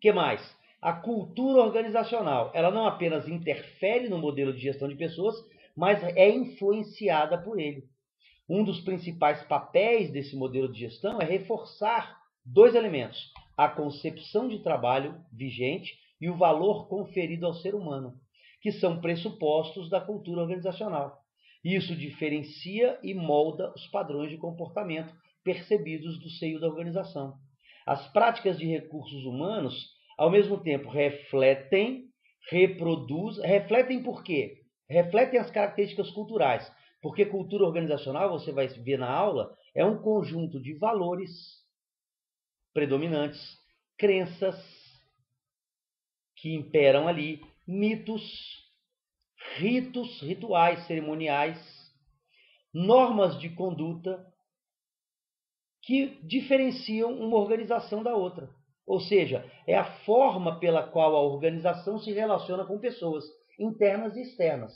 Que mais? A cultura organizacional, ela não apenas interfere no modelo de gestão de pessoas, mas é influenciada por ele. Um dos principais papéis desse modelo de gestão é reforçar dois elementos: a concepção de trabalho vigente e o valor conferido ao ser humano, que são pressupostos da cultura organizacional. Isso diferencia e molda os padrões de comportamento percebidos do seio da organização. As práticas de recursos humanos, ao mesmo tempo, refletem por quê? Refletem as características culturais, porque cultura organizacional, você vai ver na aula, é um conjunto de valores predominantes, crenças que imperam ali, mitos, ritos, rituais, cerimoniais, normas de conduta que diferenciam uma organização da outra. Ou seja, é a forma pela qual a organização se relaciona com pessoas, internas e externas.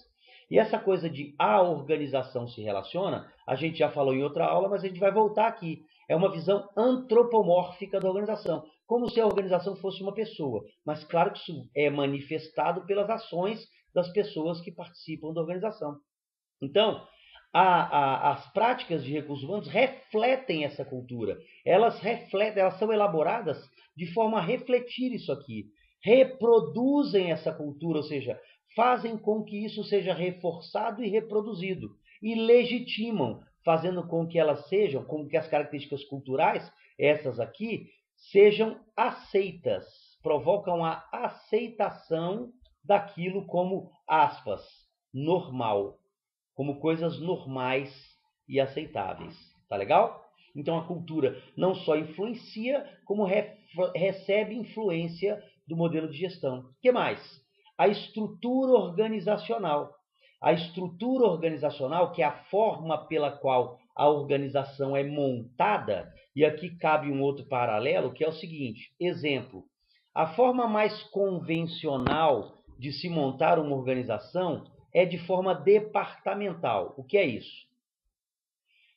E essa coisa de a organização se relaciona, a gente já falou em outra aula, mas a gente vai voltar aqui. É uma visão antropomórfica da organização, como se a organização fosse uma pessoa. Mas claro que isso é manifestado pelas ações das pessoas que participam da organização. Então, as práticas de recursos humanos refletem essa cultura. Elas são elaboradas de forma a refletir isso aqui. Reproduzem essa cultura, ou seja, fazem com que isso seja reforçado e reproduzido. E legitimam, fazendo com que elas sejam, com que as características culturais, essas aqui, sejam aceitas. Provocam a aceitação daquilo como, aspas, normal, como coisas normais e aceitáveis. Tá legal? Então a cultura não só influencia, como recebe influência do modelo de gestão. O que mais? A estrutura organizacional. A estrutura organizacional, que é a forma pela qual a organização é montada, e aqui cabe um outro paralelo, que é o seguinte: exemplo, a forma mais convencional de se montar uma organização é de forma departamental. O que é isso?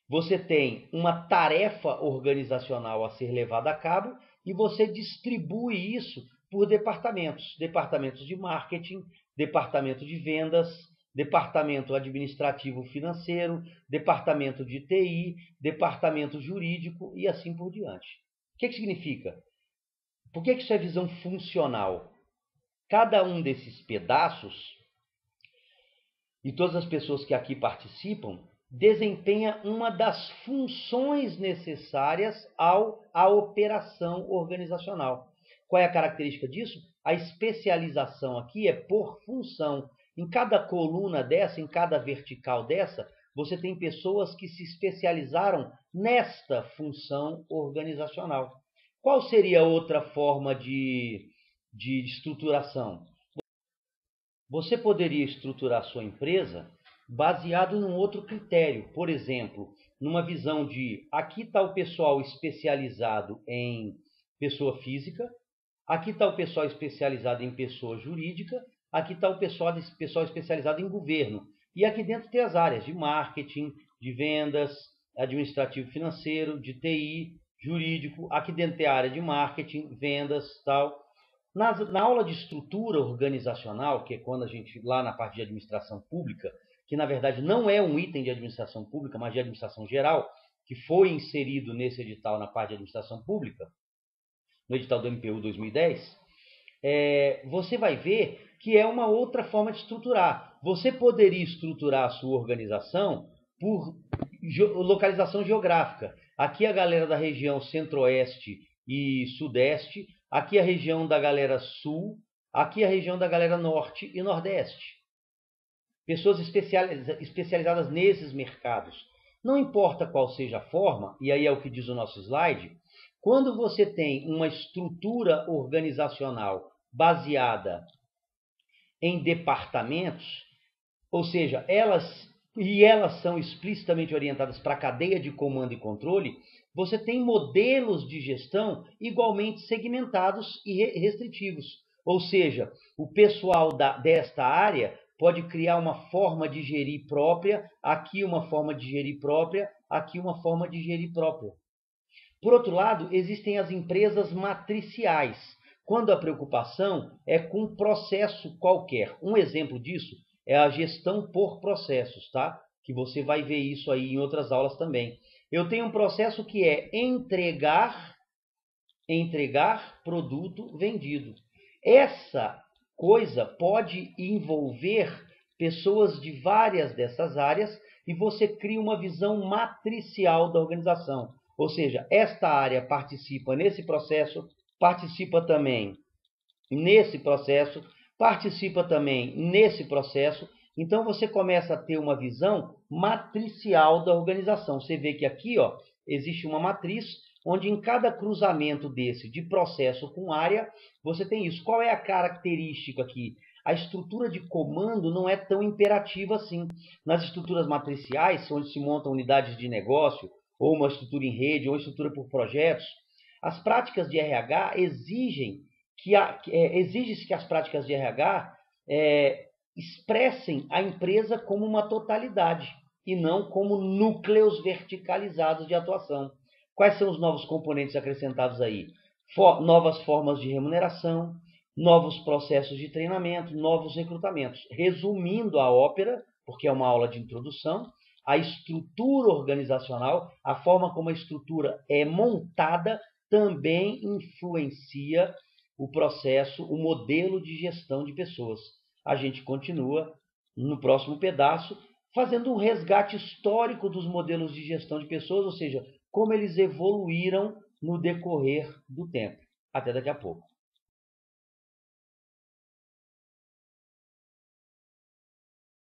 Você tem uma tarefa organizacional a ser levada a cabo e você distribui isso por departamentos. Departamentos de marketing, departamento de vendas, departamento administrativo financeiro, departamento de TI, departamento jurídico e assim por diante. O que significa? Por que isso é visão funcional? Cada um desses pedaços, e todas as pessoas que aqui participam, desempenha uma das funções necessárias à operação organizacional. Qual é a característica disso? A especialização aqui é por função. Em cada coluna dessa, em cada vertical dessa, você tem pessoas que se especializaram nesta função organizacional. Qual seria outra forma de estruturação? Você poderia estruturar sua empresa baseado num outro critério. Por exemplo, numa visão de aqui está o pessoal especializado em pessoa física, aqui está o pessoal especializado em pessoa jurídica, aqui está o pessoal especializado em governo. E aqui dentro tem as áreas de marketing, de vendas, administrativo financeiro, de TI, jurídico. Aqui dentro tem a área de marketing, vendas, tal. Na aula de estrutura organizacional, que é quando a gente, lá na parte de administração pública, que na verdade não é um item de administração pública, mas de administração geral, que foi inserido nesse edital na parte de administração pública, no edital do MPU 2010, você vai ver que é uma outra forma de estruturar. Você poderia estruturar a sua organização por localização geográfica. Aqui a galera da região centro-oeste e sudeste, aqui a região da galera sul, aqui a região da galera norte e nordeste. Pessoas especializadas nesses mercados. Não importa qual seja a forma, e aí é o que diz o nosso slide, quando você tem uma estrutura organizacional baseada em departamentos, ou seja, elas são explicitamente orientadas para a cadeia de comando e controle, você tem modelos de gestão igualmente segmentados e restritivos. Ou seja, o pessoal desta área pode criar uma forma de gerir própria, aqui uma forma de gerir própria, aqui uma forma de gerir própria. Por outro lado, existem as empresas matriciais. quando a preocupação é com um processo qualquer. Um exemplo disso é a gestão por processos, tá? Que você vai ver isso aí em outras aulas também. Eu tenho um processo que é entregar produto vendido. Essa coisa pode envolver pessoas de várias dessas áreas e você cria uma visão matricial da organização. Ou seja, esta área participa nesse processo, participa também nesse processo, participa também nesse processo. Então você começa a ter uma visão matricial da organização. Você vê que aqui, ó, existe uma matriz onde em cada cruzamento desse de processo com área, você tem isso. Qual é a característica aqui? A estrutura de comando não é tão imperativa assim. Nas estruturas matriciais, onde se montam unidades de negócio, ou uma estrutura em rede, ou uma estrutura por projetos, as práticas de RH exige-se que as práticas de RH expressem a empresa como uma totalidade e não como núcleos verticalizados de atuação. Quais são os novos componentes acrescentados aí? Novas formas de remuneração, novos processos de treinamento, novos recrutamentos. Resumindo a ópera, porque é uma aula de introdução, a estrutura organizacional, a forma como a estrutura é montada, também influencia o processo, o modelo de gestão de pessoas. A gente continua no próximo pedaço fazendo um resgate histórico dos modelos de gestão de pessoas, ou seja, como eles evoluíram no decorrer do tempo. Até daqui a pouco.